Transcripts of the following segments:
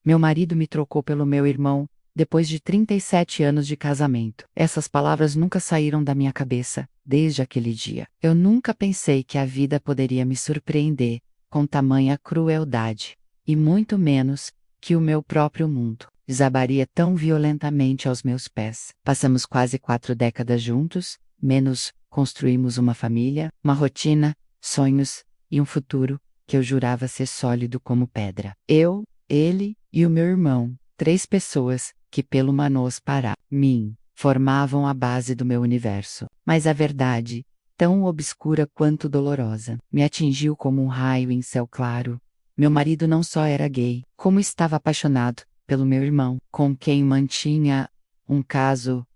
Meu marido me trocou pelo meu irmão, depois de 37 anos de casamento. Essas palavras nunca saíram da minha cabeça, desde aquele dia. Eu nunca pensei que a vida poderia me surpreender com tamanha crueldade, e muito menos que o meu próprio mundo desabaria tão violentamente aos meus pés. Passamos quase 4 décadas juntos, construímos uma família, uma rotina, sonhos e um futuro que eu jurava ser sólido como pedra. Eu, ele e o meu irmão, 3 pessoas que pelo manos para mim formavam a base do meu universo. Mas a verdade, tão obscura quanto dolorosa, me atingiu como um raio em céu claro. Meu marido não só era gay, como estava apaixonado pelo meu irmão, com quem mantinha um caso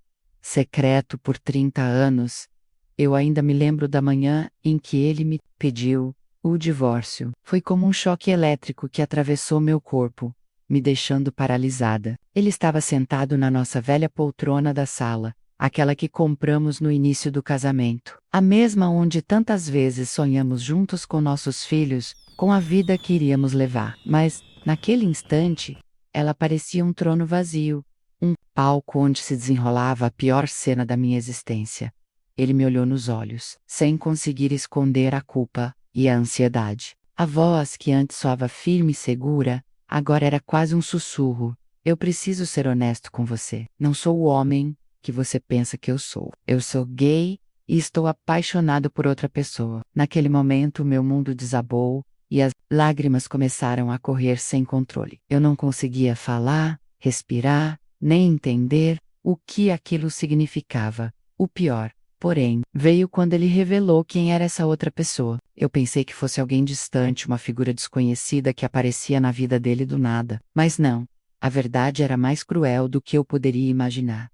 secreto por 30 anos. Eu ainda me lembro da manhã em que ele me pediu o divórcio. Foi como um choque elétrico que atravessou meu corpo, me deixando paralisada. Ele estava sentado na nossa velha poltrona da sala, aquela que compramos no início do casamento. A mesma onde tantas vezes sonhamos juntos com nossos filhos, com a vida que iríamos levar. Mas, naquele instante, ela parecia um trono vazio, um palco onde se desenrolava a pior cena da minha existência. Ele me olhou nos olhos, sem conseguir esconder a culpa e a ansiedade. A voz que antes soava firme e segura, agora era quase um sussurro. Eu preciso ser honesto com você. Não sou o homem que você pensa que eu sou. Eu sou gay e estou apaixonado por outra pessoa. Naquele momento, meu mundo desabou e as lágrimas começaram a correr sem controle. Eu não conseguia falar, respirar, nem entender o que aquilo significava. O pior, porém, veio quando ele revelou quem era essa outra pessoa. Eu pensei que fosse alguém distante, uma figura desconhecida que aparecia na vida dele do nada. Mas não. A verdade era mais cruel do que eu poderia imaginar.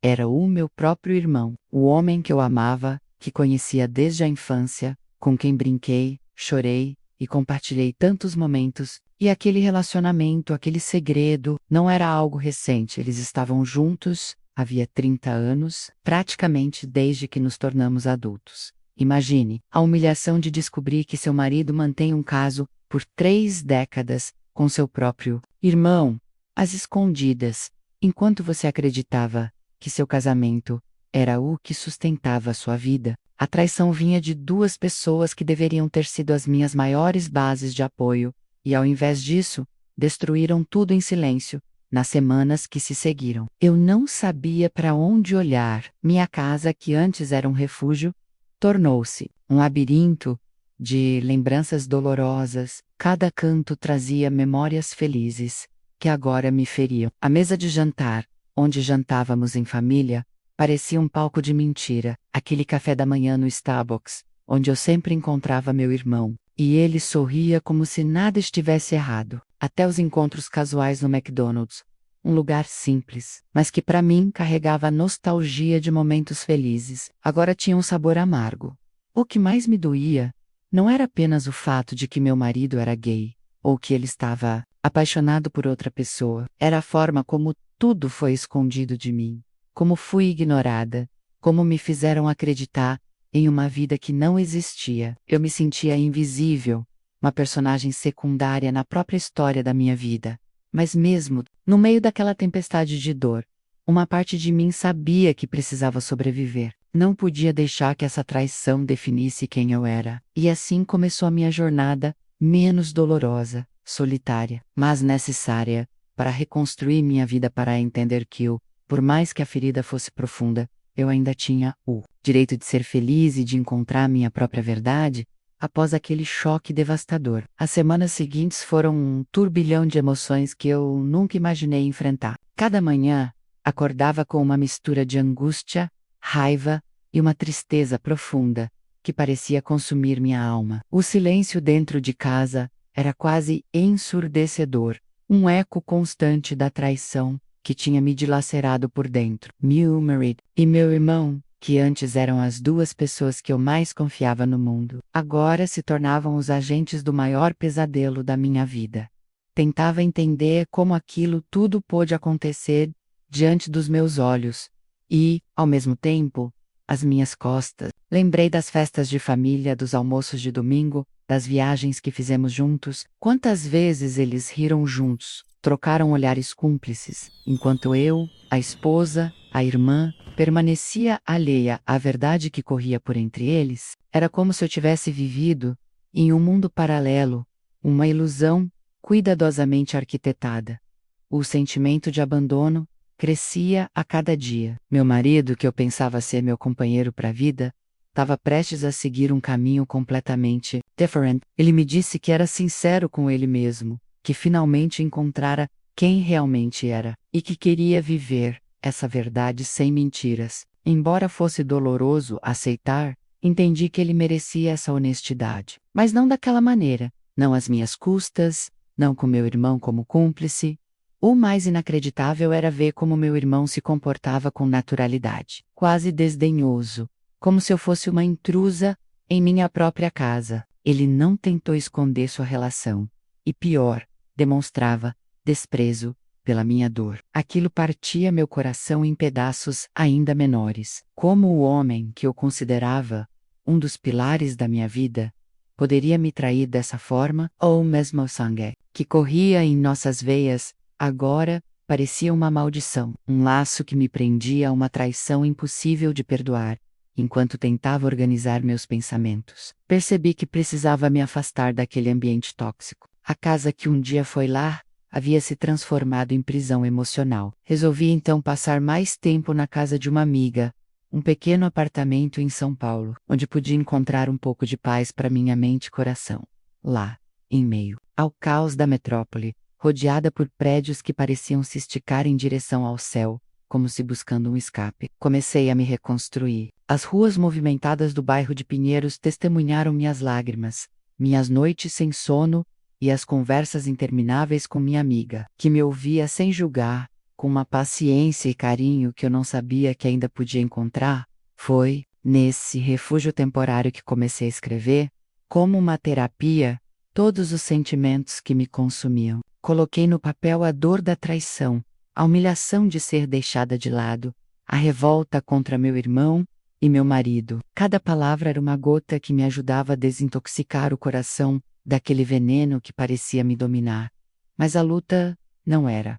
Era o meu próprio irmão, o homem que eu amava, que conhecia desde a infância, com quem brinquei, chorei e compartilhei tantos momentos, e aquele relacionamento, aquele segredo, não era algo recente. Eles estavam juntos havia 30 anos, praticamente desde que nos tornamos adultos. Imagine a humilhação de descobrir que seu marido mantém um caso por 3 décadas com seu próprio irmão, às escondidas, enquanto você acreditava que seu casamento era o que sustentava a sua vida. A traição vinha de 2 pessoas que deveriam ter sido as minhas maiores bases de apoio, e ao invés disso, destruíram tudo em silêncio, nas semanas que se seguiram. Eu não sabia para onde olhar. Minha casa, que antes era um refúgio, tornou-se um labirinto de lembranças dolorosas. Cada canto trazia memórias felizes, que agora me feriam. A mesa de jantar, onde jantávamos em família, parecia um palco de mentira. Aquele café da manhã no Starbucks, onde eu sempre encontrava meu irmão, e ele sorria como se nada estivesse errado. Até os encontros casuais no McDonald's, um lugar simples, mas que para mim carregava a nostalgia de momentos felizes, agora tinha um sabor amargo. O que mais me doía não era apenas o fato de que meu marido era gay, ou que ele estava apaixonado por outra pessoa, era a forma como tudo foi escondido de mim. Como fui ignorada, como me fizeram acreditar em uma vida que não existia. Eu me sentia invisível, uma personagem secundária na própria história da minha vida. Mas mesmo no meio daquela tempestade de dor, uma parte de mim sabia que precisava sobreviver. Não podia deixar que essa traição definisse quem eu era. E assim começou a minha jornada, menos dolorosa, solitária, mas necessária, para reconstruir minha vida, para entender que por mais que a ferida fosse profunda, eu ainda tinha o direito de ser feliz e de encontrar minha própria verdade. Após aquele choque devastador, as semanas seguintes foram um turbilhão de emoções que eu nunca imaginei enfrentar. Cada manhã, acordava com uma mistura de angústia, raiva e uma tristeza profunda, que parecia consumir minha alma. O silêncio dentro de casa era quase ensurdecedor, um eco constante da traição que tinha me dilacerado por dentro. Mildred e meu irmão, que antes eram as 2 pessoas que eu mais confiava no mundo, agora se tornavam os agentes do maior pesadelo da minha vida. Tentava entender como aquilo tudo pôde acontecer diante dos meus olhos e, ao mesmo tempo, às minhas costas. Lembrei das festas de família, dos almoços de domingo, das viagens que fizemos juntos. Quantas vezes eles riram juntos, trocaram olhares cúmplices, enquanto eu, a esposa, a irmã, permanecia alheia à verdade que corria por entre eles. Era como se eu tivesse vivido em um mundo paralelo, uma ilusão cuidadosamente arquitetada. O sentimento de abandono crescia a cada dia. Meu marido, que eu pensava ser meu companheiro para a vida, estava prestes a seguir um caminho completamente different. Ele me disse que era sincero com ele mesmo, que finalmente encontrara quem realmente era, e que queria viver essa verdade sem mentiras. Embora fosse doloroso aceitar, entendi que ele merecia essa honestidade. Mas não daquela maneira, não às minhas custas, não com meu irmão como cúmplice. O mais inacreditável era ver como meu irmão se comportava com naturalidade, quase desdenhoso, como se eu fosse uma intrusa em minha própria casa. Ele não tentou esconder sua relação. E pior, demonstrava desprezo pela minha dor. Aquilo partia meu coração em pedaços ainda menores. Como o homem que eu considerava um dos pilares da minha vida poderia me trair dessa forma? Ou mesmo o sangue que corria em nossas veias agora parecia uma maldição, um laço que me prendia a uma traição impossível de perdoar. Enquanto tentava organizar meus pensamentos, percebi que precisava me afastar daquele ambiente tóxico. A casa que um dia foi lar havia se transformado em prisão emocional. Resolvi então passar mais tempo na casa de uma amiga, um pequeno apartamento em São Paulo, onde podia encontrar um pouco de paz para minha mente e coração. Lá, em meio ao caos da metrópole, rodeada por prédios que pareciam se esticar em direção ao céu, como se buscando um escape, comecei a me reconstruir. As ruas movimentadas do bairro de Pinheiros testemunharam minhas lágrimas, minhas noites sem sono e as conversas intermináveis com minha amiga, que me ouvia sem julgar, com uma paciência e carinho que eu não sabia que ainda podia encontrar. Foi nesse refúgio temporário que comecei a escrever, como uma terapia, todos os sentimentos que me consumiam. Coloquei no papel a dor da traição, a humilhação de ser deixada de lado, a revolta contra meu irmão e meu marido. Cada palavra era uma gota que me ajudava a desintoxicar o coração daquele veneno que parecia me dominar. Mas a luta não era.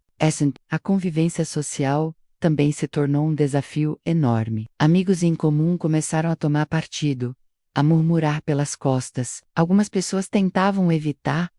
A convivência social também se tornou um desafio enorme. Amigos em comum começaram a tomar partido, a murmurar pelas costas. Algumas pessoas tentavam evitar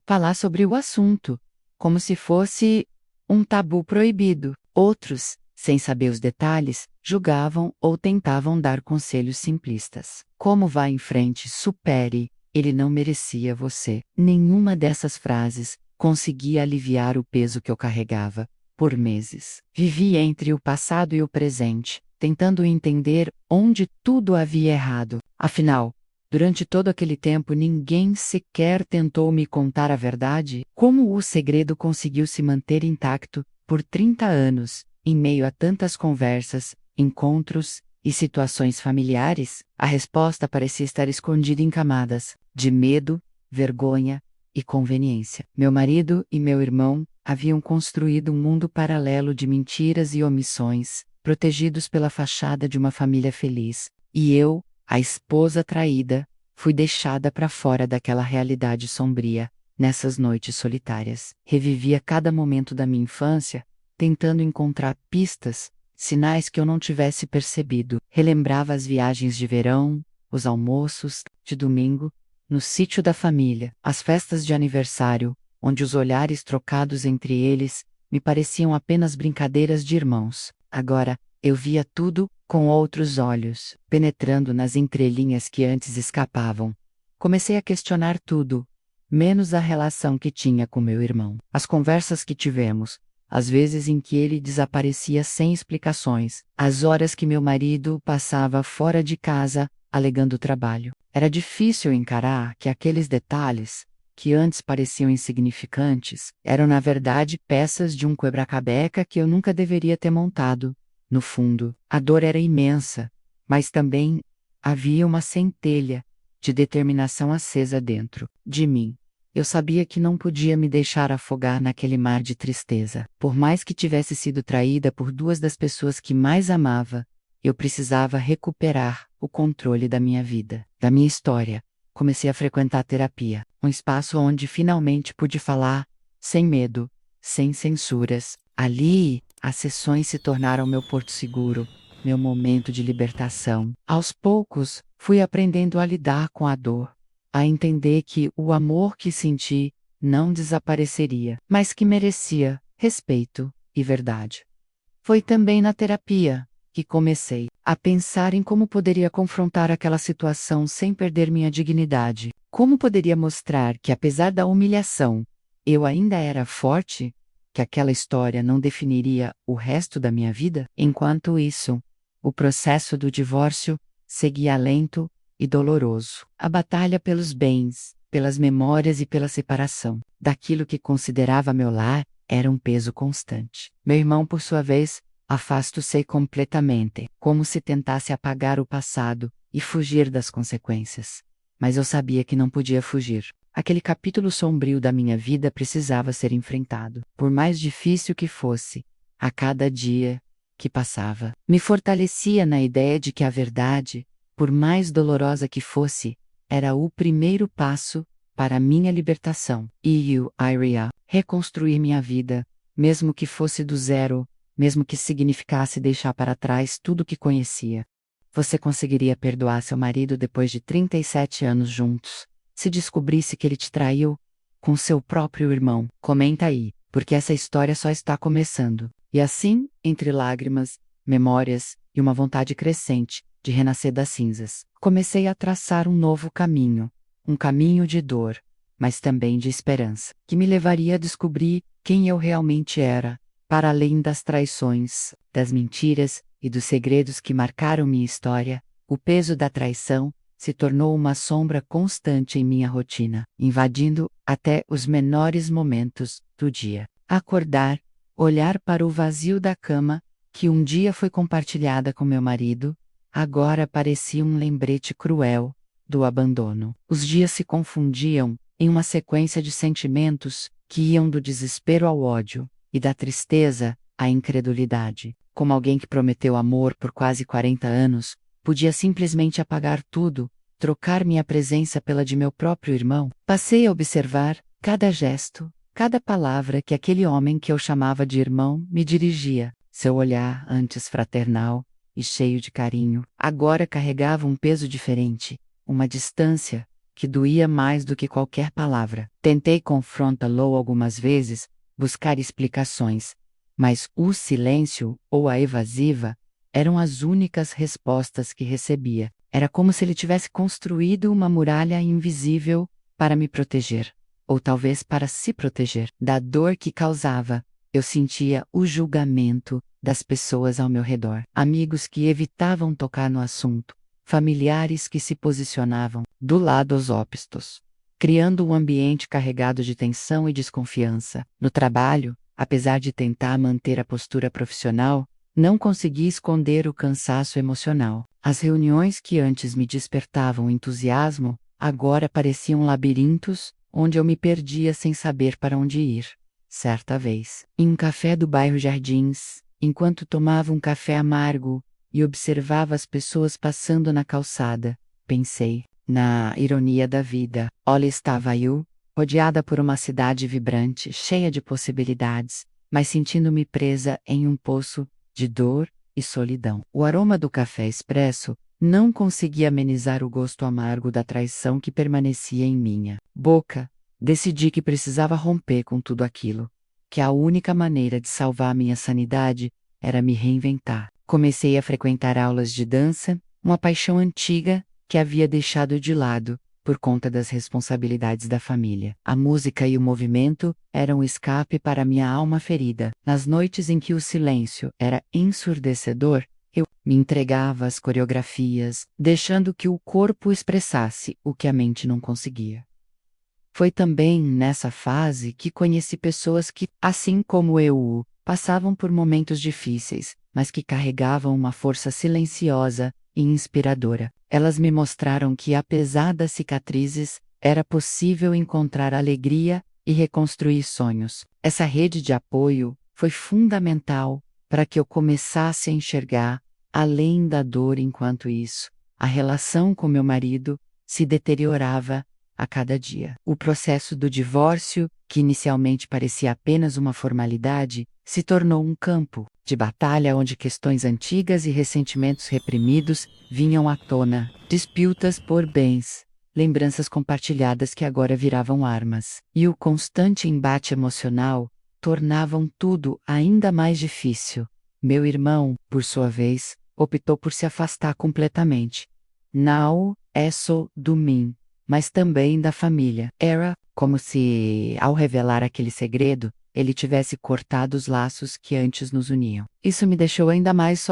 falar sobre o assunto, como se fosse um tabu proibido. Outros, sem saber os detalhes, julgavam ou tentavam dar conselhos simplistas. Como vá em frente, supere, ele não merecia você. Nenhuma dessas frases conseguia aliviar o peso que eu carregava. Por meses, vivi entre o passado e o presente, tentando entender onde tudo havia errado. Afinal, durante todo aquele tempo ninguém sequer tentou me contar a verdade. Como o segredo conseguiu se manter intacto por 30 anos, em meio a tantas conversas, encontros e situações familiares? A resposta parecia estar escondida em camadas de medo, vergonha e conveniência. Meu marido e meu irmão haviam construído um mundo paralelo de mentiras e omissões, protegidos pela fachada de uma família feliz. E eu, a esposa traída, fui deixada para fora daquela realidade sombria. Nessas noites solitárias, revivia cada momento da minha infância, tentando encontrar pistas, sinais que eu não tivesse percebido. Relembrava as viagens de verão, os almoços de domingo, no sítio da família, as festas de aniversário, onde os olhares trocados entre eles me pareciam apenas brincadeiras de irmãos. Agora, eu via tudo com outros olhos, penetrando nas entrelinhas que antes escapavam. Comecei a questionar tudo, menos a relação que tinha com meu irmão. As conversas que tivemos, as vezes em que ele desaparecia sem explicações, as horas que meu marido passava fora de casa, alegando trabalho. Era difícil encarar que aqueles detalhes, que antes pareciam insignificantes, eram na verdade peças de um quebra-cabeça que eu nunca deveria ter montado. No fundo, a dor era imensa, mas também havia uma centelha de determinação acesa dentro de mim. Eu sabia que não podia me deixar afogar naquele mar de tristeza. Por mais que tivesse sido traída por duas das pessoas que mais amava, eu precisava recuperar o controle da minha vida, da minha história. Comecei a frequentar terapia, um espaço onde finalmente pude falar, sem medo, sem censuras. Ali, as sessões se tornaram meu porto seguro, meu momento de libertação. Aos poucos, fui aprendendo a lidar com a dor, a entender que o amor que senti não desapareceria, mas que merecia respeito e verdade. Foi também na terapia que comecei a pensar em como poderia confrontar aquela situação sem perder minha dignidade. Como poderia mostrar que, apesar da humilhação, eu ainda era forte, que aquela história não definiria o resto da minha vida? Enquanto isso, o processo do divórcio seguia lento e doloroso. A batalha pelos bens, pelas memórias e pela separação daquilo que considerava meu lar era um peso constante. Meu irmão, por sua vez, afastou-se completamente, como se tentasse apagar o passado e fugir das consequências. Mas eu sabia que não podia fugir. Aquele capítulo sombrio da minha vida precisava ser enfrentado. Por mais difícil que fosse, a cada dia que passava, me fortalecia na ideia de que a verdade, por mais dolorosa que fosse, era o primeiro passo para a minha libertação. E eu iria reconstruir minha vida, mesmo que fosse do zero, mesmo que significasse deixar para trás tudo que conhecia. Você conseguiria perdoar seu marido depois de 37 anos juntos, se descobrisse que ele te traiu com seu próprio irmão? Comenta aí, porque essa história só está começando. E assim, entre lágrimas, memórias e uma vontade crescente de renascer das cinzas, comecei a traçar um novo caminho, um caminho de dor, mas também de esperança, que me levaria a descobrir quem eu realmente era, para além das traições, das mentiras e dos segredos que marcaram minha história. O peso da traição se tornou uma sombra constante em minha rotina, invadindo até os menores momentos do dia. Acordar, olhar para o vazio da cama, que um dia foi compartilhada com meu marido, agora parecia um lembrete cruel do abandono. Os dias se confundiam em uma sequência de sentimentos que iam do desespero ao ódio, e da tristeza à incredulidade. Como alguém que prometeu amor por quase 40 anos, podia simplesmente apagar tudo, trocar minha presença pela de meu próprio irmão. Passei a observar cada gesto, cada palavra que aquele homem que eu chamava de irmão me dirigia. Seu olhar, antes fraternal e cheio de carinho, agora carregava um peso diferente, uma distância que doía mais do que qualquer palavra. Tentei confrontá-lo algumas vezes, buscar explicações, mas o silêncio ou a evasiva eram as únicas respostas que recebia. Era como se ele tivesse construído uma muralha invisível para me proteger, ou talvez para se proteger da dor que causava. Eu sentia o julgamento das pessoas ao meu redor, amigos que evitavam tocar no assunto, familiares que se posicionavam do lado dos opostos, criando um ambiente carregado de tensão e desconfiança. No trabalho, apesar de tentar manter a postura profissional, não consegui esconder o cansaço emocional. As reuniões que antes me despertavam entusiasmo, agora pareciam labirintos, onde eu me perdia sem saber para onde ir. Certa vez, em um café do bairro Jardins, enquanto tomava um café amargo e observava as pessoas passando na calçada, pensei na ironia da vida. Olha, estava eu, rodeada por uma cidade vibrante, cheia de possibilidades, mas sentindo-me presa em um poço de dor e solidão. O aroma do café expresso não conseguia amenizar o gosto amargo da traição que permanecia em minha boca. Decidi que precisava romper com tudo aquilo, que a única maneira de salvar minha sanidade era me reinventar. Comecei a frequentar aulas de dança, uma paixão antiga que havia deixado de lado por conta das responsabilidades da família. A música e o movimento eram um escape para minha alma ferida. Nas noites em que o silêncio era ensurdecedor, eu me entregava às coreografias, deixando que o corpo expressasse o que a mente não conseguia. Foi também nessa fase que conheci pessoas que, assim como eu, passavam por momentos difíceis, mas que carregavam uma força silenciosa e inspiradora. Elas me mostraram que, apesar das cicatrizes, era possível encontrar alegria e reconstruir sonhos. Essa rede de apoio foi fundamental para que eu começasse a enxergar além da dor. Enquanto isso, a relação com meu marido se deteriorava a cada dia. O processo do divórcio, que inicialmente parecia apenas uma formalidade, se tornou um campo de batalha onde questões antigas e ressentimentos reprimidos vinham à tona, disputas por bens, lembranças compartilhadas que agora viravam armas, e o constante embate emocional tornavam tudo ainda mais difícil. Meu irmão, por sua vez, optou por se afastar completamente. Não é só do mim, mas também da família. Era como se, ao revelar aquele segredo, ele tivesse cortado os laços que antes nos uniam. Isso me deixou ainda mais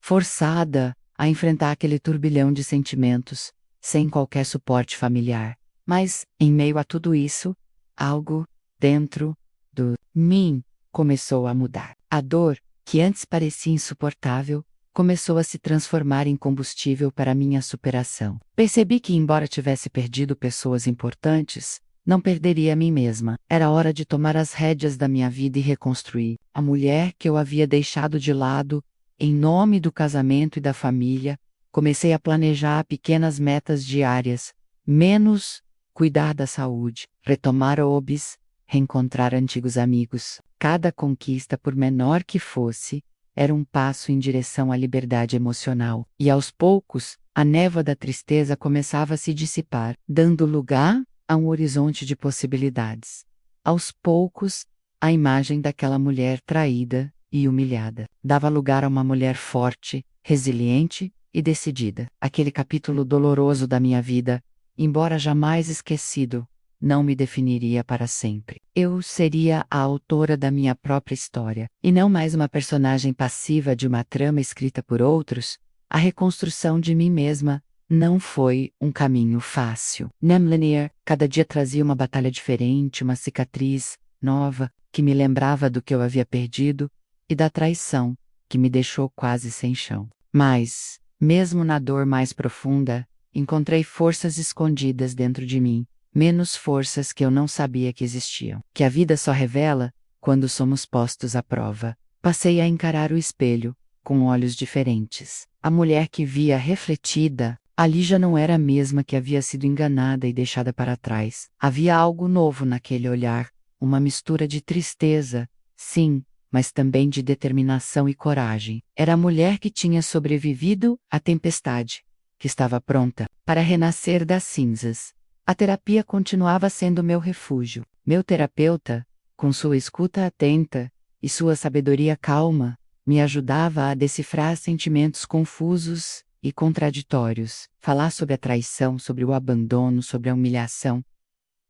forçada a enfrentar aquele turbilhão de sentimentos, sem qualquer suporte familiar. Mas, em meio a tudo isso, algo dentro do mim começou a mudar. A dor, que antes parecia insuportável, começou a se transformar em combustível para minha superação. Percebi que, embora tivesse perdido pessoas importantes, não perderia a mim mesma. Era hora de tomar as rédeas da minha vida e reconstruir. A mulher que eu havia deixado de lado, em nome do casamento e da família, comecei a planejar pequenas metas diárias. Menos cuidar da saúde, retomar hobbies, reencontrar antigos amigos. Cada conquista, por menor que fosse, era um passo em direção à liberdade emocional. E aos poucos, a névoa da tristeza começava a se dissipar, dando lugar a um horizonte de possibilidades. Aos poucos, a imagem daquela mulher traída e humilhada dava lugar a uma mulher forte, resiliente e decidida. Aquele capítulo doloroso da minha vida, embora jamais esquecido, não me definiria para sempre. Eu seria a autora da minha própria história, e não mais uma personagem passiva de uma trama escrita por outros. A reconstrução de mim mesma não foi um caminho fácil. Nem linear, cada dia trazia uma batalha diferente, uma cicatriz nova, que me lembrava do que eu havia perdido, e da traição, que me deixou quase sem chão. Mas, mesmo na dor mais profunda, encontrei forças escondidas dentro de mim, menos forças que eu não sabia que existiam, que a vida só revela quando somos postos à prova. Passei a encarar o espelho, com olhos diferentes. A mulher que via refletida, ali já não era a mesma que havia sido enganada e deixada para trás. Havia algo novo naquele olhar, uma mistura de tristeza, sim, mas também de determinação e coragem. Era a mulher que tinha sobrevivido à tempestade, que estava pronta para renascer das cinzas. A terapia continuava sendo meu refúgio. Meu terapeuta, com sua escuta atenta e sua sabedoria calma, me ajudava a decifrar sentimentos confusos e contraditórios. Falar sobre a traição, sobre o abandono, sobre a humilhação.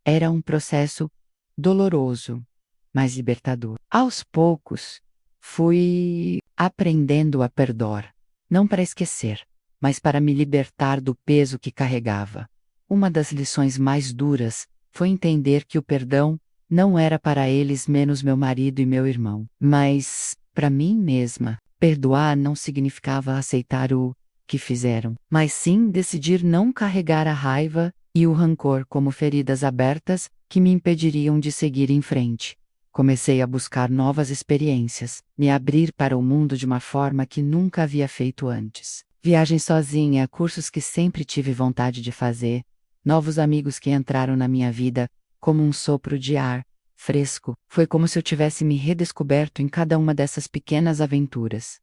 Era um processo doloroso, mas libertador. Aos poucos, fui aprendendo a perdoar, não para esquecer, mas para me libertar do peso que carregava. Uma das lições mais duras foi entender que o perdão não era para eles menos meu marido e meu irmão, mas para mim mesma. Perdoar não significava aceitar o que fizeram, mas sim decidir não carregar a raiva e o rancor como feridas abertas que me impediriam de seguir em frente. Comecei a buscar novas experiências, me abrir para o mundo de uma forma que nunca havia feito antes. Viagens sozinha, cursos que sempre tive vontade de fazer, novos amigos que entraram na minha vida como um sopro de ar fresco. Foi como se eu tivesse me redescoberto em cada uma dessas pequenas aventuras.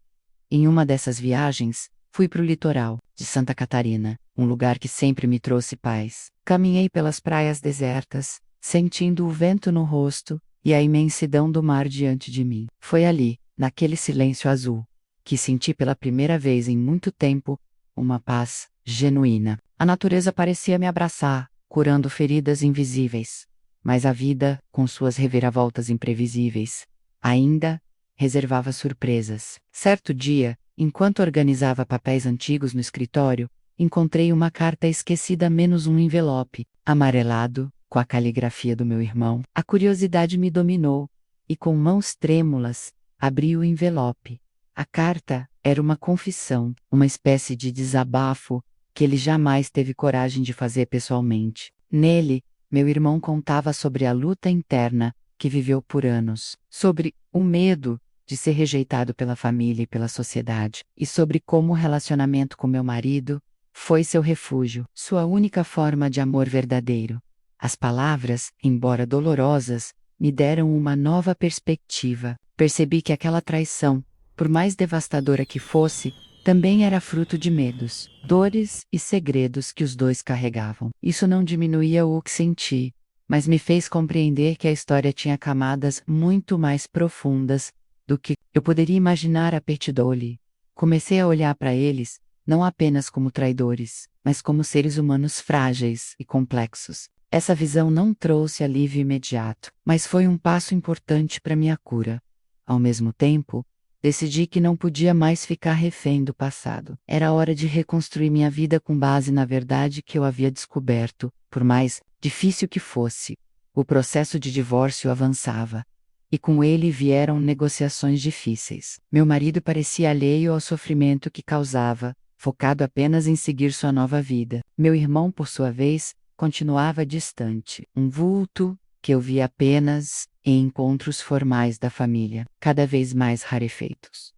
Em uma dessas viagens, fui para o litoral de Santa Catarina, um lugar que sempre me trouxe paz. Caminhei pelas praias desertas, sentindo o vento no rosto e a imensidão do mar diante de mim. Foi ali, naquele silêncio azul, que senti pela primeira vez em muito tempo uma paz genuína. A natureza parecia me abraçar, curando feridas invisíveis. Mas a vida, com suas reviravoltas imprevisíveis, ainda reservava surpresas. Certo dia, enquanto organizava papéis antigos no escritório, encontrei uma carta esquecida menos um envelope, amarelado, com a caligrafia do meu irmão. A curiosidade me dominou, e com mãos trêmulas, abri o envelope. A carta era uma confissão, uma espécie de desabafo que ele jamais teve coragem de fazer pessoalmente. Nele, meu irmão contava sobre a luta interna que viveu por anos, sobre o medo de ser rejeitado pela família e pela sociedade, e sobre como o relacionamento com meu marido foi seu refúgio, sua única forma de amor verdadeiro. As palavras, embora dolorosas, me deram uma nova perspectiva. Percebi que aquela traição, por mais devastadora que fosse, também era fruto de medos, dores e segredos que os dois carregavam. Isso não diminuía o que senti, mas me fez compreender que a história tinha camadas muito mais profundas do que eu poderia imaginar a partir dali. Comecei a olhar para eles, não apenas como traidores, mas como seres humanos frágeis e complexos. Essa visão não trouxe alívio imediato, mas foi um passo importante para minha cura. Ao mesmo tempo, decidi que não podia mais ficar refém do passado. Era hora de reconstruir minha vida com base na verdade que eu havia descoberto, por mais difícil que fosse. O processo de divórcio avançava, e com ele vieram negociações difíceis. Meu marido parecia alheio ao sofrimento que causava, focado apenas em seguir sua nova vida. Meu irmão, por sua vez, continuava distante, um vulto que eu via apenas em encontros formais da família, cada vez mais rarefeitos.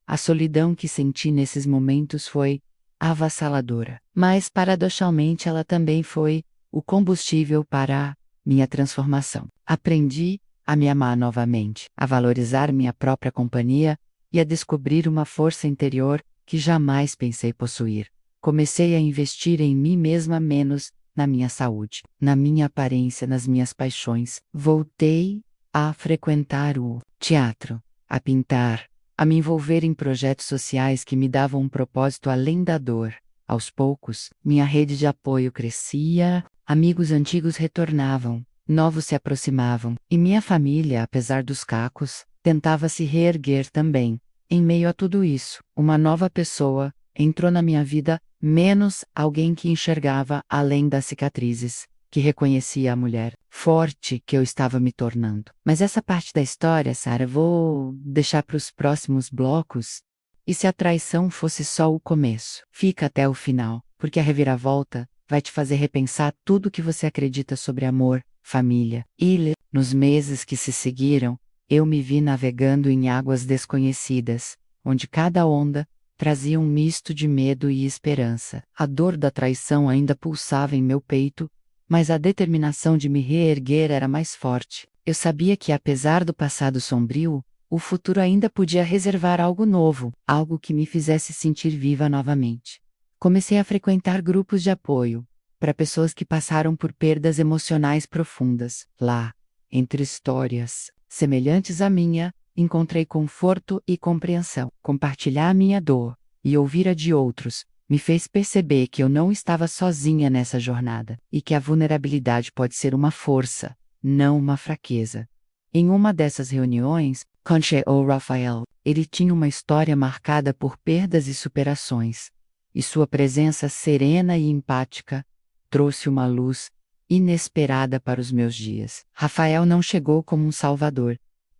A solidão que senti nesses momentos foi avassaladora, mas paradoxalmente ela também foi o combustível para a minha transformação. Aprendi a me amar novamente, a valorizar minha própria companhia e a descobrir uma força interior que jamais pensei possuir. Comecei a investir em mim mesma menos na minha saúde, na minha aparência, nas minhas paixões. Voltei a frequentar o teatro, a pintar, a me envolver em projetos sociais que me davam um propósito além da dor. Aos poucos, minha rede de apoio crescia, amigos antigos retornavam, novos se aproximavam, e minha família, apesar dos cacos, tentava se reerguer também. Em meio a tudo isso, uma nova pessoa entrou na minha vida, menos alguém que enxergava além das cicatrizes, que reconhecia a mulher forte que eu estava me tornando. Mas essa parte da história, Sarah, vou deixar para os próximos blocos. E se a traição fosse só o começo? Fica até o final, porque a reviravolta vai te fazer repensar tudo o que você acredita sobre amor, família. E, nos meses que se seguiram, eu me vi navegando em águas desconhecidas, onde cada onda trazia um misto de medo e esperança. A dor da traição ainda pulsava em meu peito, mas a determinação de me reerguer era mais forte. Eu sabia que, apesar do passado sombrio, o futuro ainda podia reservar algo novo, algo que me fizesse sentir viva novamente. Comecei a frequentar grupos de apoio para pessoas que passaram por perdas emocionais profundas. Lá, entre histórias semelhantes à minha, encontrei conforto e compreensão. Compartilhar a minha dor e ouvir a de outros me fez perceber que eu não estava sozinha nessa jornada e que a vulnerabilidade pode ser uma força, não uma fraqueza. Em uma dessas reuniões, conheci o Rafael. Ele tinha uma história marcada por perdas e superações, e sua presença serena e empática trouxe uma luz inesperada para os meus dias. Rafael não chegou como um salvador,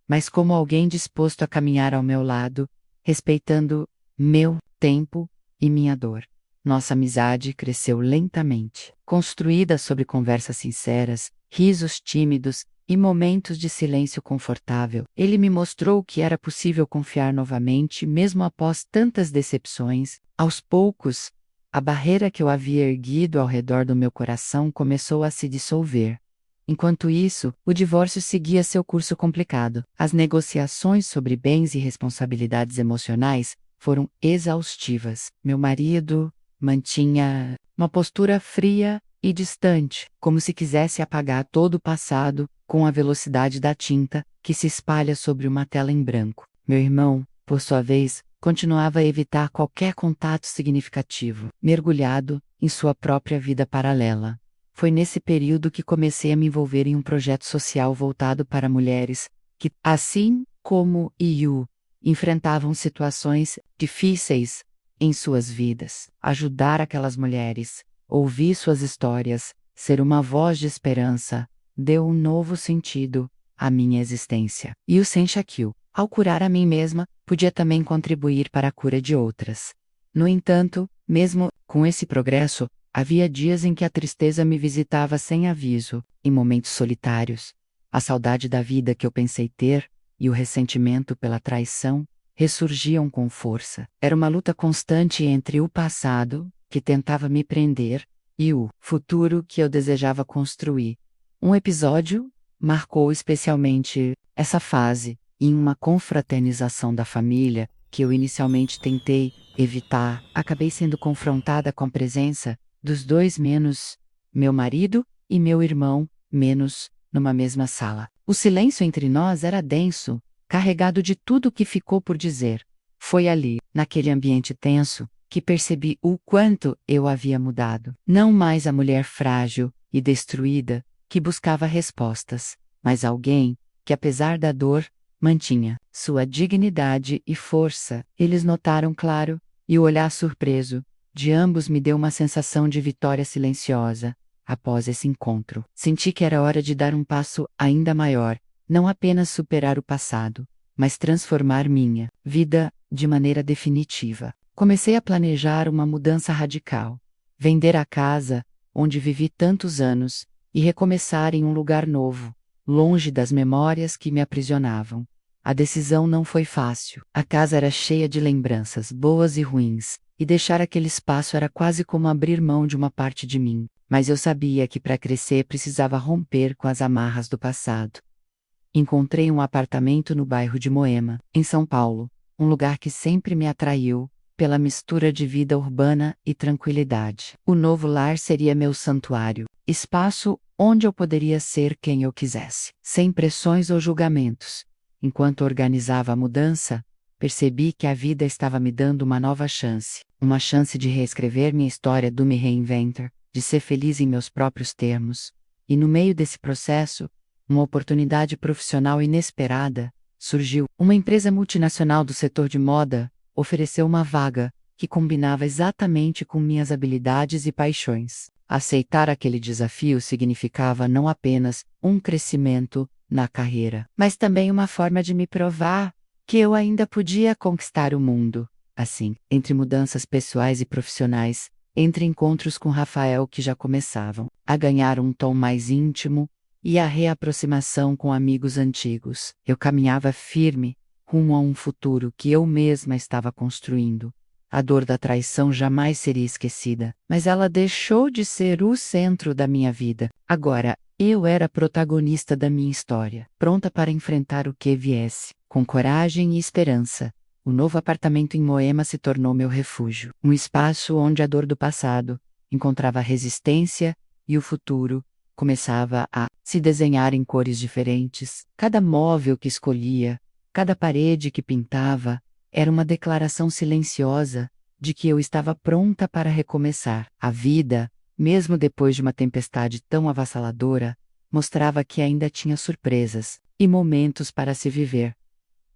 mas como alguém disposto a caminhar ao meu lado, respeitando meu tempo e minha dor. Nossa amizade cresceu lentamente, construída sobre conversas sinceras, risos tímidos e momentos de silêncio confortável. Ele me mostrou que era possível confiar novamente, mesmo após tantas decepções. Aos poucos, a barreira que eu havia erguido ao redor do meu coração começou a se dissolver. Enquanto isso, o divórcio seguia seu curso complicado. As negociações sobre bens e responsabilidades emocionais foram exaustivas. Meu marido mantinha uma postura fria e distante, como se quisesse apagar todo o passado com a velocidade da tinta que se espalha sobre uma tela em branco. Meu irmão, por sua vez, continuava a evitar qualquer contato significativo, mergulhado em sua própria vida paralela. Foi nesse período que comecei a me envolver em um projeto social voltado para mulheres que, assim como eu, enfrentavam situações difíceis em suas vidas. Ajudar aquelas mulheres, ouvir suas histórias, ser uma voz de esperança, deu um novo sentido à minha existência. E o Senshakyu, ao curar a mim mesma, podia também contribuir para a cura de outras. No entanto, mesmo com esse progresso, havia dias em que a tristeza me visitava sem aviso, em momentos solitários. A saudade da vida que eu pensei ter e o ressentimento pela traição ressurgiam com força. Era uma luta constante entre o passado, que tentava me prender, e o futuro que eu desejava construir. Um episódio marcou especialmente essa fase, em uma confraternização da família, que eu inicialmente tentei evitar, acabei sendo confrontada com a presença dos dois menos meu marido e meu irmão menos numa mesma sala. O silêncio entre nós era denso, carregado de tudo o que ficou por dizer. Foi ali, naquele ambiente tenso, que percebi o quanto eu havia mudado. Não mais a mulher frágil e destruída que buscava respostas, mas alguém que, apesar da dor, mantinha sua dignidade e força. Eles notaram claro, e o olhar surpreso de ambos me deu uma sensação de vitória silenciosa. Após esse encontro, senti que era hora de dar um passo ainda maior, não apenas superar o passado, mas transformar minha vida de maneira definitiva. Comecei a planejar uma mudança radical, vender a casa onde vivi tantos anos e recomeçar em um lugar novo, longe das memórias que me aprisionavam. A decisão não foi fácil. A casa era cheia de lembranças, boas e ruins, e deixar aquele espaço era quase como abrir mão de uma parte de mim. Mas eu sabia que para crescer precisava romper com as amarras do passado. Encontrei um apartamento no bairro de Moema, em São Paulo, um lugar que sempre me atraiu, pela mistura de vida urbana e tranquilidade. O novo lar seria meu santuário, espaço onde eu poderia ser quem eu quisesse, sem pressões ou julgamentos. Enquanto organizava a mudança, percebi que a vida estava me dando uma chance de reescrever minha história do Me Reinventor, de ser feliz em meus próprios termos. E no meio desse processo, uma oportunidade profissional inesperada surgiu. Uma empresa multinacional do setor de moda ofereceu uma vaga que combinava exatamente com minhas habilidades e paixões. Aceitar aquele desafio significava não apenas um crescimento na carreira, mas também uma forma de me provar que eu ainda podia conquistar o mundo. Assim, entre mudanças pessoais e profissionais, entre encontros com Rafael que já começavam a ganhar um tom mais íntimo, e a reaproximação com amigos antigos, eu caminhava firme, rumo a um futuro que eu mesma estava construindo. A dor da traição jamais seria esquecida, mas ela deixou de ser o centro da minha vida. Agora, eu era protagonista da minha história, pronta para enfrentar o que viesse, com coragem e esperança. O novo apartamento em Moema se tornou meu refúgio, um espaço onde a dor do passado encontrava resistência e o futuro começava a se desenhar em cores diferentes. Cada móvel que escolhia, cada parede que pintava, era uma declaração silenciosa de que eu estava pronta para recomeçar. A vida, mesmo depois de uma tempestade tão avassaladora, mostrava que ainda tinha surpresas e momentos para se viver.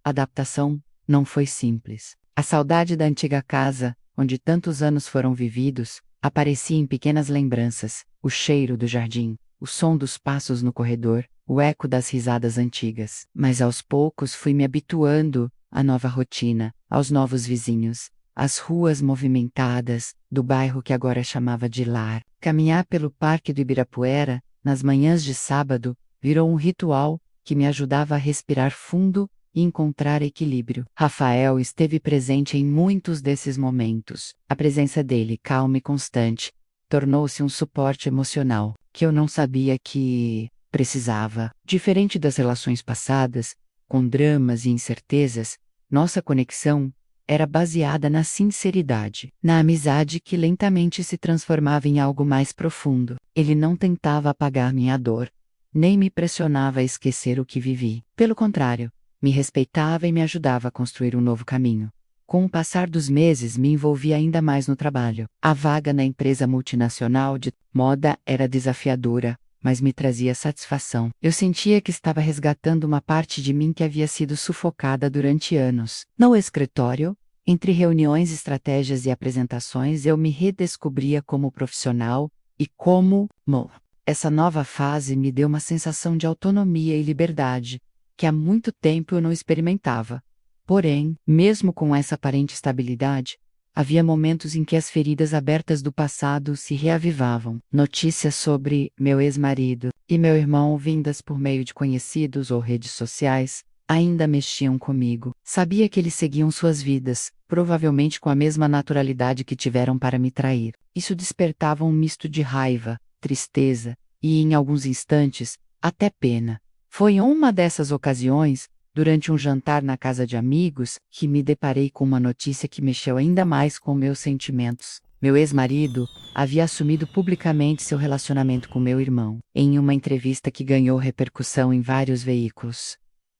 A adaptação não foi simples. A saudade da antiga casa, onde tantos anos foram vividos, aparecia em pequenas lembranças: o cheiro do jardim, o som dos passos no corredor, o eco das risadas antigas. Mas aos poucos fui me habituando à nova rotina, aos novos vizinhos, às ruas movimentadas do bairro que agora chamava de lar. Caminhar pelo Parque do Ibirapuera, nas manhãs de sábado, virou um ritual que me ajudava a respirar fundo e encontrar equilíbrio. Rafael esteve presente em muitos desses momentos. A presença dele, calma e constante, tornou-se um suporte emocional que eu não sabia que precisava. Diferente das relações passadas, com dramas e incertezas, nossa conexão era baseada na sinceridade, na amizade que lentamente se transformava em algo mais profundo. Ele não tentava apagar minha dor, nem me pressionava a esquecer o que vivi. Pelo contrário, me respeitava e me ajudava a construir um novo caminho. Com o passar dos meses, me envolvi ainda mais no trabalho. A vaga na empresa multinacional de moda era desafiadora, mas me trazia satisfação. Eu sentia que estava resgatando uma parte de mim que havia sido sufocada durante anos. No escritório, entre reuniões, estratégias e apresentações, eu me redescobria como profissional e como essa nova fase me deu uma sensação de autonomia e liberdade, que há muito tempo eu não experimentava. Porém, mesmo com essa aparente estabilidade, havia momentos em que as feridas abertas do passado se reavivavam. Notícias sobre meu ex-marido e meu irmão vindas por meio de conhecidos ou redes sociais ainda mexiam comigo. Sabia que eles seguiam suas vidas, provavelmente com a mesma naturalidade que tiveram para me trair. Isso despertava um misto de raiva, tristeza e, em alguns instantes, até pena. Foi em uma dessas ocasiões, durante um jantar na casa de amigos, que me deparei com uma notícia que mexeu ainda mais com meus sentimentos. Meu ex-marido havia assumido publicamente seu relacionamento com meu irmão, em uma entrevista que ganhou repercussão em vários veículos.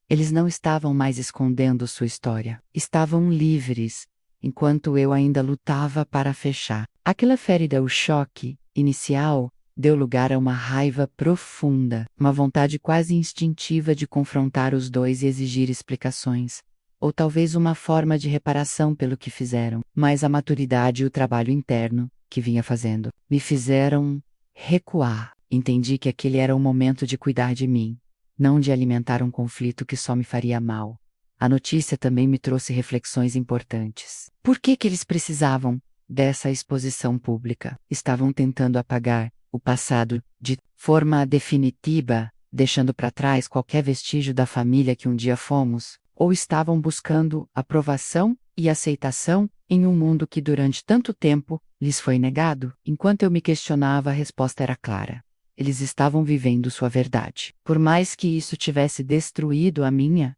Eles não estavam mais escondendo sua história. Estavam livres, enquanto eu ainda lutava para fechar. Aquela ferida, o choque inicial, deu lugar a uma raiva profunda, uma vontade quase instintiva de confrontar os dois e exigir explicações. Ou talvez uma forma de reparação pelo que fizeram. Mas a maturidade e o trabalho interno, que vinha fazendo, me fizeram recuar. Entendi que aquele era o momento de cuidar de mim, não de alimentar um conflito que só me faria mal. A notícia também me trouxe reflexões importantes. Por que eles precisavam dessa exposição pública? Estavam tentando apagar o passado de forma definitiva, deixando para trás qualquer vestígio da família que um dia fomos? Ou estavam buscando aprovação e aceitação em um mundo que durante tanto tempo lhes foi negado? Enquanto eu me questionava, a resposta era clara. Eles estavam vivendo sua verdade. Por mais que isso tivesse destruído a minha,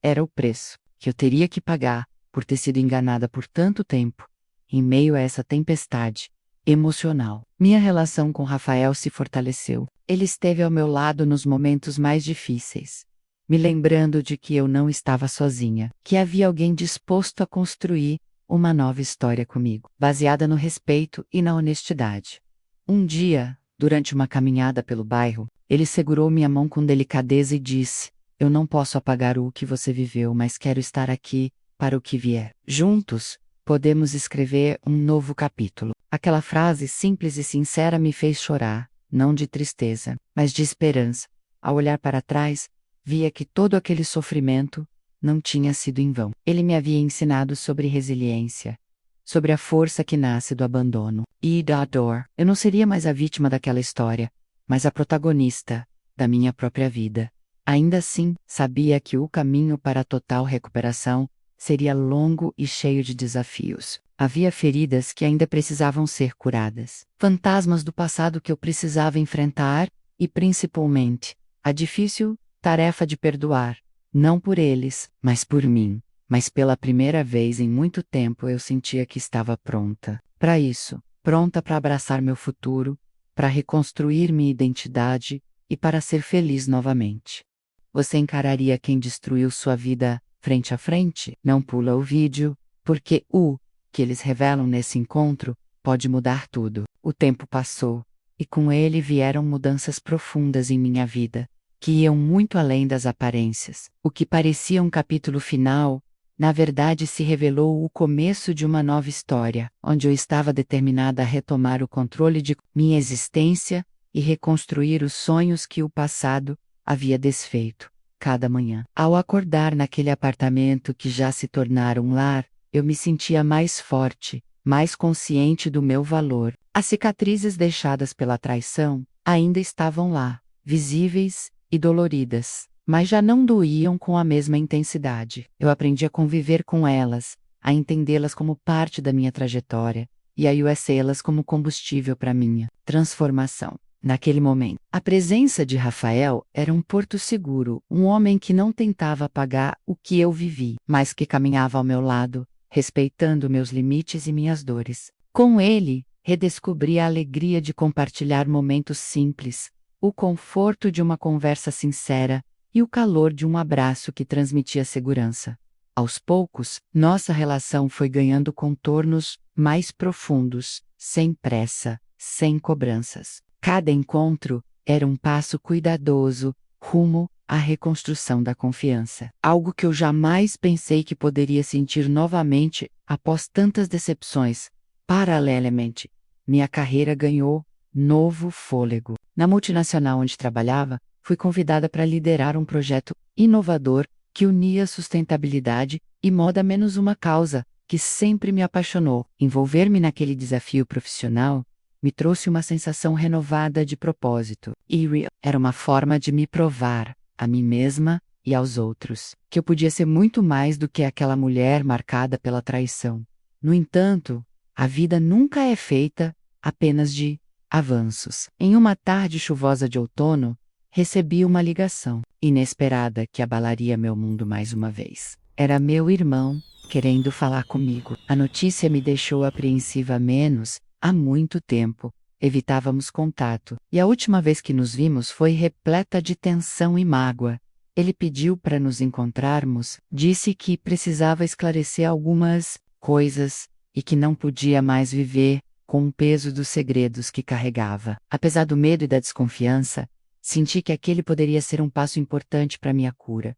era o preço que eu teria que pagar por ter sido enganada por tanto tempo, em meio a essa tempestade emocional. Minha relação com Rafael se fortaleceu. Ele esteve ao meu lado nos momentos mais difíceis, me lembrando de que eu não estava sozinha, que havia alguém disposto a construir uma nova história comigo, baseada no respeito e na honestidade. Um dia, durante uma caminhada pelo bairro, ele segurou minha mão com delicadeza e disse: "Eu não posso apagar o que você viveu, mas quero estar aqui para o que vier. Juntos, podemos escrever um novo capítulo." Aquela frase simples e sincera me fez chorar, não de tristeza, mas de esperança. Ao olhar para trás, via que todo aquele sofrimento não tinha sido em vão. Ele me havia ensinado sobre resiliência, sobre a força que nasce do abandono e da dor. Eu não seria mais a vítima daquela história, mas a protagonista da minha própria vida. Ainda assim, sabia que o caminho para a total recuperação seria longo e cheio de desafios. Havia feridas que ainda precisavam ser curadas, fantasmas do passado que eu precisava enfrentar e, principalmente, a difícil tarefa de perdoar, não por eles, mas por mim. Mas pela primeira vez em muito tempo eu sentia que estava pronta para isso, pronta para abraçar meu futuro, para reconstruir minha identidade e para ser feliz novamente. Você encararia quem destruiu sua vida frente a frente? Não pula o vídeo, porque o que eles revelam nesse encontro pode mudar tudo. O tempo passou, e com ele vieram mudanças profundas em minha vida, que iam muito além das aparências. O que parecia um capítulo final, na verdade se revelou o começo de uma nova história, onde eu estava determinada a retomar o controle de minha existência e reconstruir os sonhos que o passado havia desfeito. Cada manhã, ao acordar naquele apartamento que já se tornara um lar, eu me sentia mais forte, mais consciente do meu valor. As cicatrizes deixadas pela traição ainda estavam lá, visíveis e doloridas, mas já não doíam com a mesma intensidade. Eu aprendi a conviver com elas, a entendê-las como parte da minha trajetória e a usá-las como combustível para minha transformação. Naquele momento, a presença de Rafael era um porto seguro, um homem que não tentava apagar o que eu vivi, mas que caminhava ao meu lado, respeitando meus limites e minhas dores. Com ele, redescobri a alegria de compartilhar momentos simples, o conforto de uma conversa sincera e o calor de um abraço que transmitia segurança. Aos poucos, nossa relação foi ganhando contornos mais profundos, sem pressa, sem cobranças. Cada encontro era um passo cuidadoso rumo à reconstrução da confiança. Algo que eu jamais pensei que poderia sentir novamente após tantas decepções. Paralelamente, minha carreira ganhou novo fôlego. Na multinacional onde trabalhava, fui convidada para liderar um projeto inovador que unia sustentabilidade e moda menos uma causa que sempre me apaixonou. Envolver-me naquele desafio profissional me trouxe uma sensação renovada de propósito. E era uma forma de me provar a mim mesma e aos outros, que eu podia ser muito mais do que aquela mulher marcada pela traição. No entanto, a vida nunca é feita apenas de avanços. Em uma tarde chuvosa de outono, recebi uma ligação inesperada que abalaria meu mundo mais uma vez. Era meu irmão querendo falar comigo. A notícia me deixou apreensiva menos há muito tempo. Evitávamos contato, e a última vez que nos vimos foi repleta de tensão e mágoa. Ele pediu para nos encontrarmos, disse que precisava esclarecer algumas coisas e que não podia mais viver com o peso dos segredos que carregava. Apesar do medo e da desconfiança, senti que aquele poderia ser um passo importante para minha cura.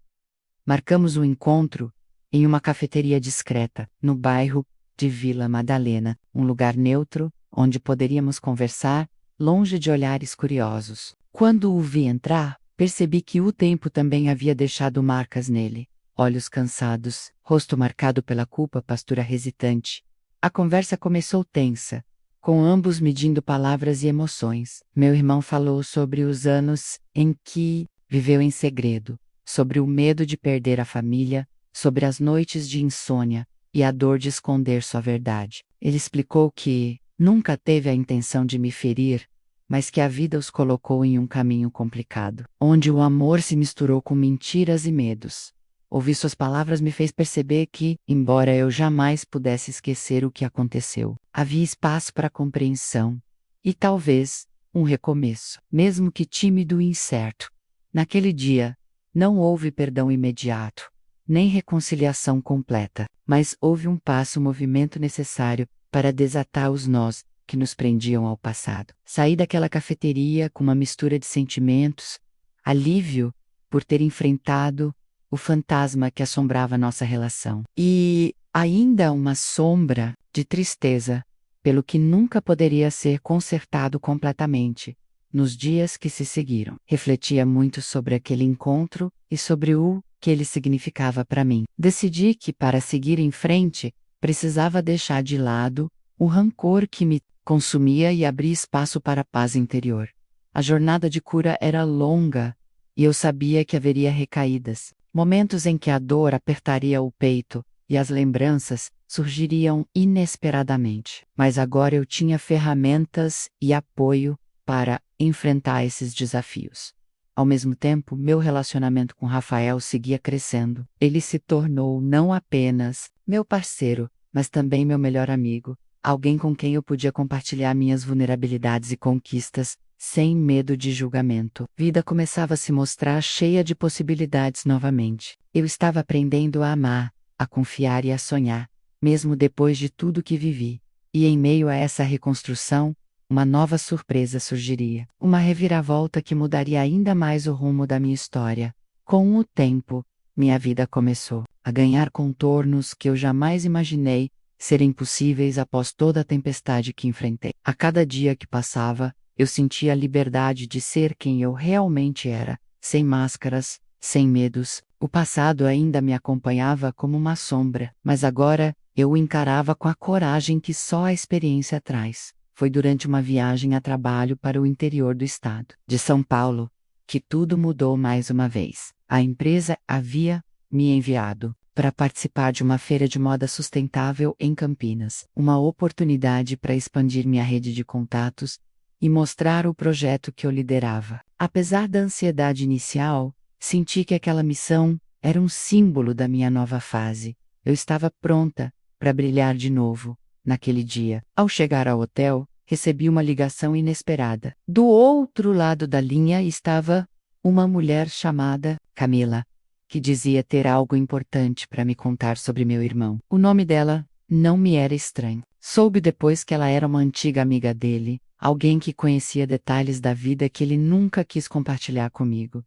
Marcamos um encontro em uma cafeteria discreta, no bairro de Vila Madalena, um lugar neutro, onde poderíamos conversar, longe de olhares curiosos. Quando o vi entrar, percebi que o tempo também havia deixado marcas nele. Olhos cansados, rosto marcado pela culpa, postura hesitante. A conversa começou tensa, com ambos medindo palavras e emoções. Meu irmão falou sobre os anos em que viveu em segredo, sobre o medo de perder a família, sobre as noites de insônia e a dor de esconder sua verdade. Ele explicou que nunca teve a intenção de me ferir, mas que a vida os colocou em um caminho complicado, onde o amor se misturou com mentiras e medos. Ouvir suas palavras me fez perceber que, embora eu jamais pudesse esquecer o que aconteceu, havia espaço para compreensão e talvez um recomeço, mesmo que tímido e incerto. Naquele dia, não houve perdão imediato, nem reconciliação completa, mas houve um movimento necessário para desatar os nós que nos prendiam ao passado. Saí daquela cafeteria com uma mistura de sentimentos, alívio por ter enfrentado o fantasma que assombrava nossa relação, e ainda uma sombra de tristeza pelo que nunca poderia ser consertado completamente. Nos dias que se seguiram, refletia muito sobre aquele encontro e sobre o que ele significava para mim. Decidi que, para seguir em frente, precisava deixar de lado o rancor que me consumia e abrir espaço para a paz interior. A jornada de cura era longa e eu sabia que haveria recaídas, momentos em que a dor apertaria o peito e as lembranças surgiriam inesperadamente. Mas agora eu tinha ferramentas e apoio para enfrentar esses desafios. Ao mesmo tempo, meu relacionamento com Rafael seguia crescendo. Ele se tornou não apenas meu parceiro, mas também meu melhor amigo, alguém com quem eu podia compartilhar minhas vulnerabilidades e conquistas, sem medo de julgamento. A vida começava a se mostrar cheia de possibilidades novamente. Eu estava aprendendo a amar, a confiar e a sonhar, mesmo depois de tudo que vivi. E em meio a essa reconstrução, uma nova surpresa surgiria. Uma reviravolta que mudaria ainda mais o rumo da minha história. Com o tempo, minha vida começou a ganhar contornos que eu jamais imaginei serem possíveis após toda a tempestade que enfrentei. A cada dia que passava, eu sentia a liberdade de ser quem eu realmente era, sem máscaras, sem medos. O passado ainda me acompanhava como uma sombra, mas agora eu o encarava com a coragem que só a experiência traz. Foi durante uma viagem a trabalho para o interior do estado de São Paulo que tudo mudou mais uma vez. A empresa havia me enviado para participar de uma feira de moda sustentável em Campinas, uma oportunidade para expandir minha rede de contatos e mostrar o projeto que eu liderava. Apesar da ansiedade inicial, senti que aquela missão era um símbolo da minha nova fase. Eu estava pronta para brilhar de novo. Naquele dia, ao chegar ao hotel, recebi uma ligação inesperada. Do outro lado da linha estava uma mulher chamada Camila, que dizia ter algo importante para me contar sobre meu irmão. O nome dela não me era estranho. Soube depois que ela era uma antiga amiga dele, alguém que conhecia detalhes da vida que ele nunca quis compartilhar comigo.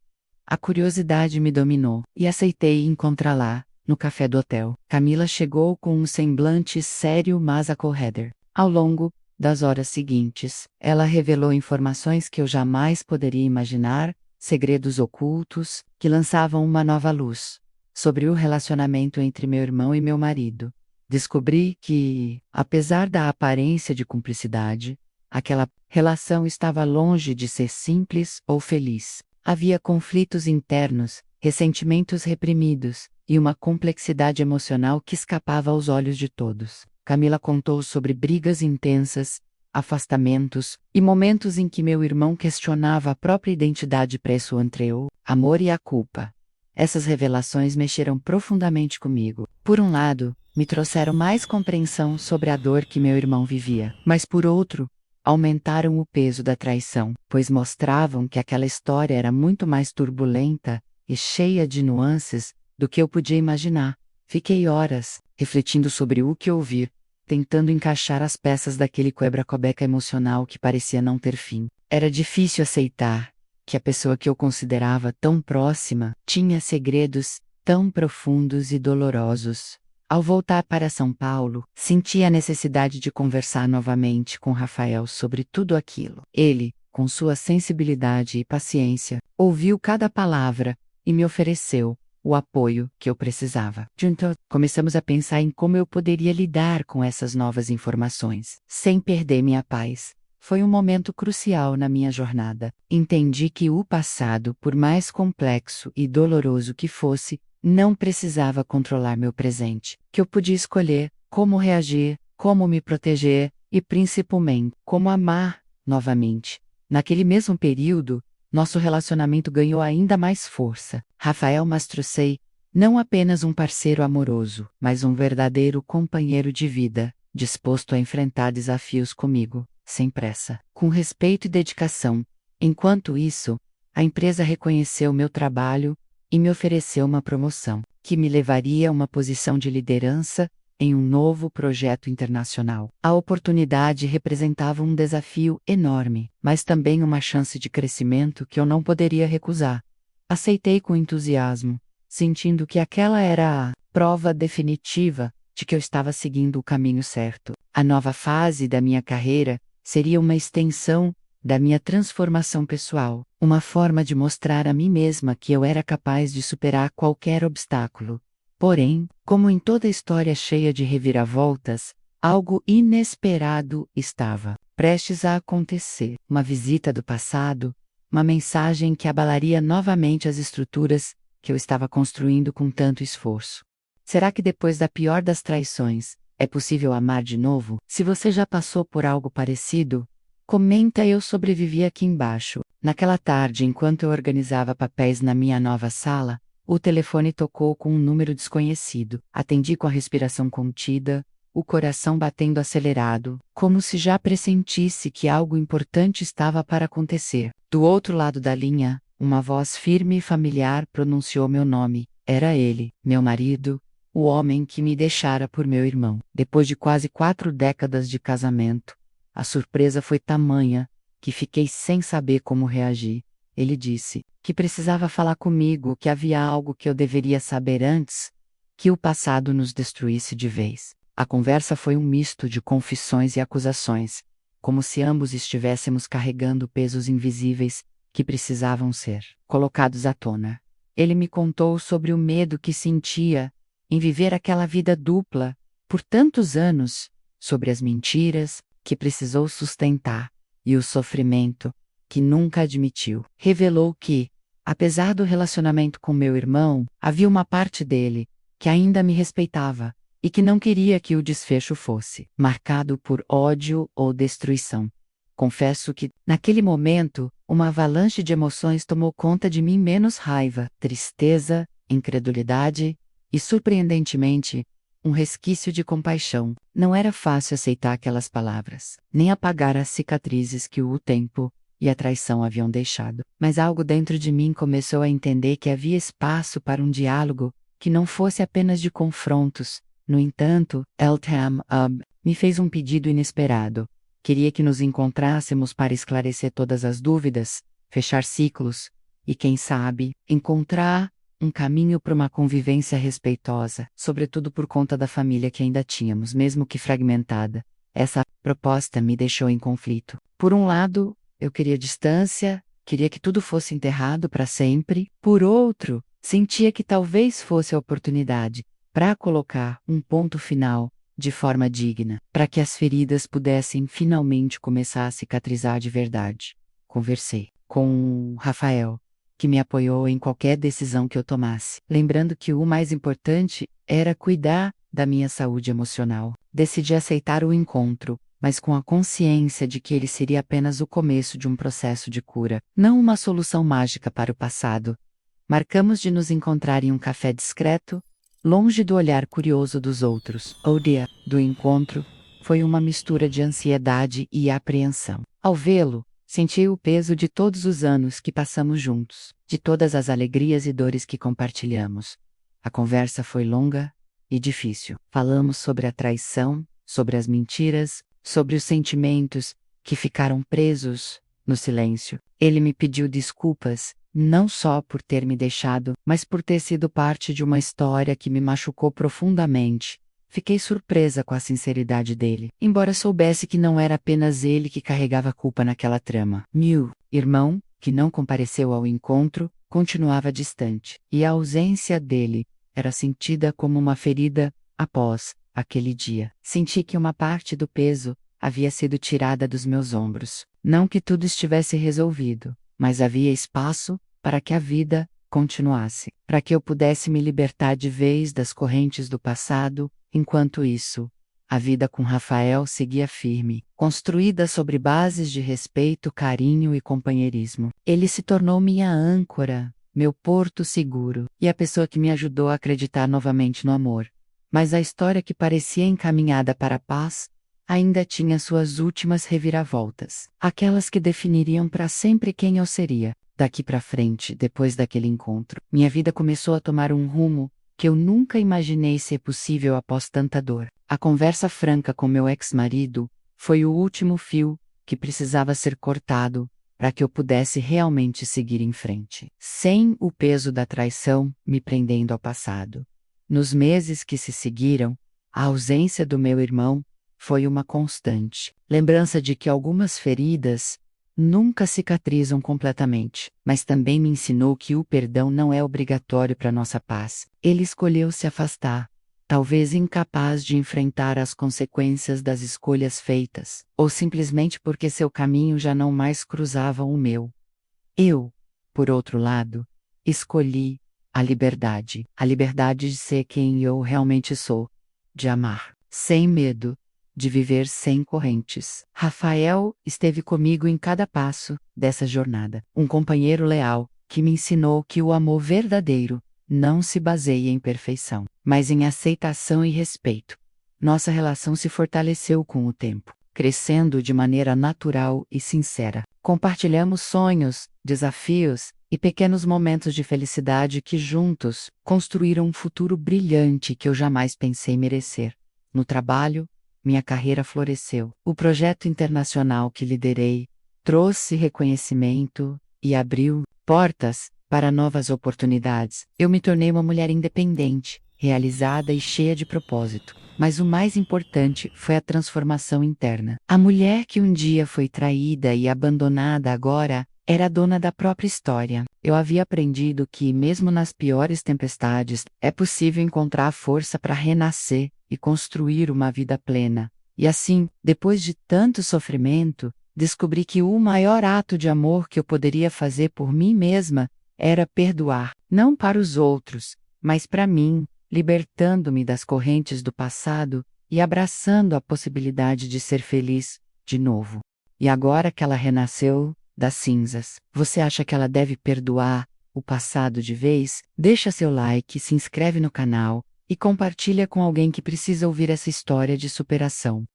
A curiosidade me dominou e aceitei encontrá-la no café do hotel. Camila chegou com um semblante sério mas acolhedor. Ao longo das horas seguintes, ela revelou informações que eu jamais poderia imaginar, segredos ocultos, que lançavam uma nova luz sobre o relacionamento entre meu irmão e meu marido. Descobri que, apesar da aparência de cumplicidade, aquela relação estava longe de ser simples ou feliz. Havia conflitos internos ressentimentos reprimidos e uma complexidade emocional que escapava aos olhos de todos. Camila contou sobre brigas intensas, afastamentos e momentos em que meu irmão questionava a própria identidade preço entre o amor e a culpa. Essas revelações mexeram profundamente comigo. Por um lado, me trouxeram mais compreensão sobre a dor que meu irmão vivia, mas por outro, aumentaram o peso da traição, pois mostravam que aquela história era muito mais turbulenta e cheia de nuances do que eu podia imaginar. Fiquei horas refletindo sobre o que ouvir, tentando encaixar as peças daquele quebra-cabeça emocional que parecia não ter fim. Era difícil aceitar que a pessoa que eu considerava tão próxima tinha segredos tão profundos e dolorosos. Ao voltar para São Paulo, senti a necessidade de conversar novamente com Rafael sobre tudo aquilo. Ele, com sua sensibilidade e paciência, ouviu cada palavra e me ofereceu o apoio que eu precisava. Juntos, começamos a pensar em como eu poderia lidar com essas novas informações, sem perder minha paz. Foi um momento crucial na minha jornada. Entendi que o passado, por mais complexo e doloroso que fosse, não precisava controlar meu presente, que eu podia escolher como reagir, como me proteger e, principalmente, como amar novamente. Naquele mesmo período, nosso relacionamento ganhou ainda mais força. Rafael Mastrossei, não apenas um parceiro amoroso, mas um verdadeiro companheiro de vida, disposto a enfrentar desafios comigo, sem pressa, com respeito e dedicação. Enquanto isso, a empresa reconheceu meu trabalho e me ofereceu uma promoção, que me levaria a uma posição de liderança em um novo projeto internacional. A oportunidade representava um desafio enorme, mas também uma chance de crescimento que eu não poderia recusar. Aceitei com entusiasmo, sentindo que aquela era a prova definitiva de que eu estava seguindo o caminho certo. A nova fase da minha carreira seria uma extensão da minha transformação pessoal, uma forma de mostrar a mim mesma que eu era capaz de superar qualquer obstáculo. Porém, como em toda história cheia de reviravoltas, algo inesperado estava prestes a acontecer. Uma visita do passado, uma mensagem que abalaria novamente as estruturas que eu estava construindo com tanto esforço. Será que depois da pior das traições, é possível amar de novo? Se você já passou por algo parecido, comenta. Eu sobrevivi aqui embaixo. Naquela tarde, enquanto eu organizava papéis na minha nova sala, o telefone tocou com um número desconhecido. Atendi com a respiração contida, o coração batendo acelerado, como se já pressentisse que algo importante estava para acontecer. Do outro lado da linha, uma voz firme e familiar pronunciou meu nome. Era ele, meu marido, o homem que me deixara por meu irmão. Depois de quase 4 décadas de casamento, a surpresa foi tamanha que fiquei sem saber como reagir. Ele disse que precisava falar comigo, que havia algo que eu deveria saber antes que o passado nos destruísse de vez. A conversa foi um misto de confissões e acusações, como se ambos estivéssemos carregando pesos invisíveis que precisavam ser colocados à tona. Ele me contou sobre o medo que sentia em viver aquela vida dupla por tantos anos, sobre as mentiras que precisou sustentar e o sofrimento que nunca admitiu. Revelou que, apesar do relacionamento com meu irmão, havia uma parte dele que ainda me respeitava e que não queria que o desfecho fosse marcado por ódio ou destruição. Confesso que, naquele momento, uma avalanche de emoções tomou conta de mim, menos raiva, tristeza, incredulidade e, surpreendentemente, um resquício de compaixão. Não era fácil aceitar aquelas palavras, nem apagar as cicatrizes que o tempo e a traição haviam deixado. Mas algo dentro de mim começou a entender que havia espaço para um diálogo que não fosse apenas de confrontos. No entanto, Eltham me fez um pedido inesperado. Queria que nos encontrássemos para esclarecer todas as dúvidas, fechar ciclos e, quem sabe, encontrar um caminho para uma convivência respeitosa, sobretudo por conta da família que ainda tínhamos, mesmo que fragmentada. Essa proposta me deixou em conflito. Por um lado, eu queria distância, queria que tudo fosse enterrado para sempre. Por outro, sentia que talvez fosse a oportunidade para colocar um ponto final de forma digna, para que as feridas pudessem finalmente começar a cicatrizar de verdade. Conversei com Rafael que me apoiou em qualquer decisão que eu tomasse, lembrando que o mais importante era cuidar da minha saúde emocional. Decidi aceitar o encontro, mas com a consciência de que ele seria apenas o começo de um processo de cura, não uma solução mágica para o passado. Marcamos de nos encontrar em um café discreto, longe do olhar curioso dos outros. O dia do encontro foi uma mistura de ansiedade e apreensão. Ao vê-lo, senti o peso de todos os anos que passamos juntos, de todas as alegrias e dores que compartilhamos. A conversa foi longa e difícil. Falamos sobre a traição, sobre as mentiras, sobre os sentimentos que ficaram presos no silêncio. Ele me pediu desculpas, não só por ter me deixado, mas por ter sido parte de uma história que me machucou profundamente. Fiquei surpresa com a sinceridade dele, embora soubesse que não era apenas ele que carregava a culpa naquela trama. Meu irmão, que não compareceu ao encontro, continuava distante, e a ausência dele era sentida como uma ferida após aquele dia. Senti que uma parte do peso havia sido tirada dos meus ombros. Não que tudo estivesse resolvido, mas havia espaço para que a vida continuasse, para que eu pudesse me libertar de vez das correntes do passado. Enquanto isso, a vida com Rafael seguia firme, construída sobre bases de respeito, carinho e companheirismo. Ele se tornou minha âncora, meu porto seguro, e a pessoa que me ajudou a acreditar novamente no amor. Mas a história que parecia encaminhada para a paz ainda tinha suas últimas reviravoltas, aquelas que definiriam para sempre quem eu seria. Daqui para frente, depois daquele encontro, minha vida começou a tomar um rumo que eu nunca imaginei ser possível após tanta dor. A conversa franca com meu ex-marido foi o último fio que precisava ser cortado para que eu pudesse realmente seguir em frente, sem o peso da traição me prendendo ao passado. Nos meses que se seguiram, a ausência do meu irmão foi uma constante, lembrança de que algumas feridas nunca cicatrizam completamente, mas também me ensinou que o perdão não é obrigatório para nossa paz. Ele escolheu se afastar, talvez incapaz de enfrentar as consequências das escolhas feitas, ou simplesmente porque seu caminho já não mais cruzava o meu. Eu, por outro lado, escolhi a liberdade de ser quem eu realmente sou, de amar, sem medo, de viver sem correntes. Rafael esteve comigo em cada passo dessa jornada. Um companheiro leal, que me ensinou que o amor verdadeiro não se baseia em perfeição, mas em aceitação e respeito. Nossa relação se fortaleceu com o tempo, crescendo de maneira natural e sincera. Compartilhamos sonhos, desafios e pequenos momentos de felicidade que juntos construíram um futuro brilhante que eu jamais pensei merecer. No trabalho, minha carreira floresceu. O projeto internacional que liderei trouxe reconhecimento e abriu portas para novas oportunidades. Eu me tornei uma mulher independente, realizada e cheia de propósito. Mas o mais importante foi a transformação interna. A mulher que um dia foi traída e abandonada agora era dona da própria história. Eu havia aprendido que, mesmo nas piores tempestades, é possível encontrar força para renascer e construir uma vida plena. E assim, depois de tanto sofrimento, descobri que o maior ato de amor que eu poderia fazer por mim mesma era perdoar, não para os outros, mas para mim, libertando-me das correntes do passado e abraçando a possibilidade de ser feliz de novo. E agora que ela renasceu das cinzas, você acha que ela deve perdoar o passado de vez? Deixa seu like, se inscreve no canal e compartilha com alguém que precisa ouvir essa história de superação.